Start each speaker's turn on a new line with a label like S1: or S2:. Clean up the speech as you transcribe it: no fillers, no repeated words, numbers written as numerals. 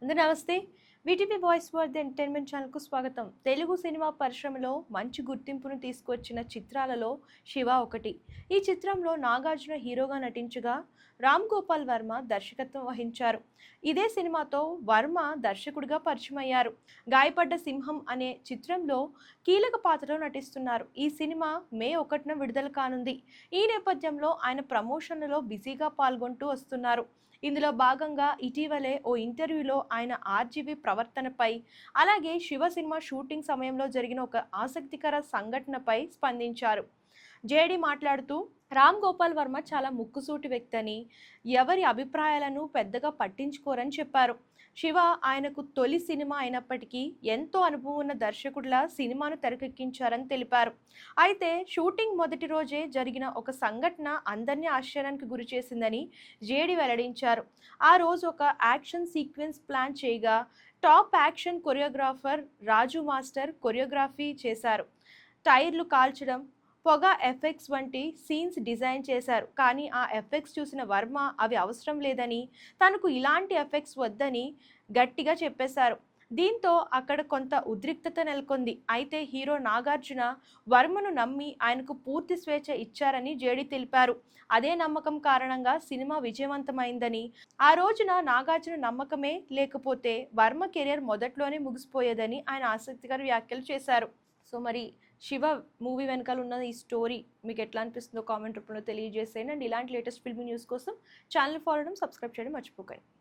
S1: అందరూ నమస్తే. VTV voice word entertainment ఛానల్కు స్వాగతం. తెలుగు సినిమా పరిశ్రమలో మంచి గుర్తింపును తీసుకొచ్చిన చిత్రాలలో శివ ఒకటి. ఈ చిత్రంలో నాగార్జున హీరోగా నటించగా రామ్ గోపాల్ వర్మ దర్శకత్వం వహించారు. ఇదే సినిమాతో వర్మ దర్శకుడిగా పరిచయమయ్యారు. గాయపడ్డ సింహం అనే చిత్రంలో కీలక పాత్రలో నటిస్తున్నారు. ఈ సినిమా మే 1న విడుదల కానుంది. ఈ నేపథ్యంలో ఆయన ప్రమోషన్లలో బిజీగా పాల్గొంటూ వస్తున్నారు. ఇందులో భాగంగా ఇటీవలే ఓ ఇంటర్వ్యూలో ఆయన ఆర్జీవీ ప్రవర్తనపై, అలాగే శివ సినిమా షూటింగ్ సమయంలో జరిగిన ఒక ఆసక్తికర సంఘటనపై స్పందించారు. జేడీ మాట్లాడుతూ, రామ్ గోపాల్ వర్మ చాలా ముక్కుసూటి వ్యక్తి అని, ఎవరి అభిప్రాయాలను పెద్దగా పట్టించుకోరని చెప్పారు. శివ ఆయనకు తొలి సినిమా అయినప్పటికీ ఎంతో అనుభవం ఉన్న దర్శకుడిలా సినిమాను తెరకెక్కించారని తెలిపారు. అయితే షూటింగ్ మొదటి రోజే జరిగిన ఒక సంఘటన అందరినీ ఆశ్చర్యానికి గురి చేసిందని జేడీ వెల్లడించారు. ఆ రోజు ఒక యాక్షన్ సీక్వెన్స్ ప్లాన్ చేయగా టాప్ యాక్షన్ కొరియోగ్రాఫర్ రాజు మాస్టర్ కొరియోగ్రఫీ చేశారు. టైర్లు కాల్చడం, పొగ ఎఫెక్ట్స్ వంటి సీన్స్ డిజైన్ చేశారు. కానీ ఆ ఎఫెక్ట్స్ చూసిన వర్మ అవి అవసరం లేదని, తనకు ఇలాంటి ఎఫెక్ట్స్ వద్దని గట్టిగా చెప్పేశారు. దీంతో అక్కడ కొంత ఉద్రిక్తత నెలకొంది. అయితే హీరో నాగార్జున వర్మను నమ్మి ఆయనకు పూర్తి స్వేచ్ఛ ఇచ్చారని జేడీ తెలిపారు. అదే నమ్మకం కారణంగా సినిమా విజయవంతమైందని, ఆ రోజున నాగార్జున నమ్మకమే లేకపోతే వర్మ కెరియర్ మొదట్లోనే ముగిసిపోయేదని ఆయన ఆసక్తికర వ్యాఖ్యలు చేశారు. సో మరి శివ మూవీ వెనకాల ఉన్న ఈ స్టోరీ మీకు ఎట్లా అనిపిస్తుందో కామెంట్ రూపంలో తెలియజేసేయండి. అండ్ ఇలాంటి లేటెస్ట్ ఫిల్మ్ న్యూస్ కోసం ఛానల్ ఫాలో చేయడం, సబ్స్క్రైబ్ చేయడం మర్చిపోకండి.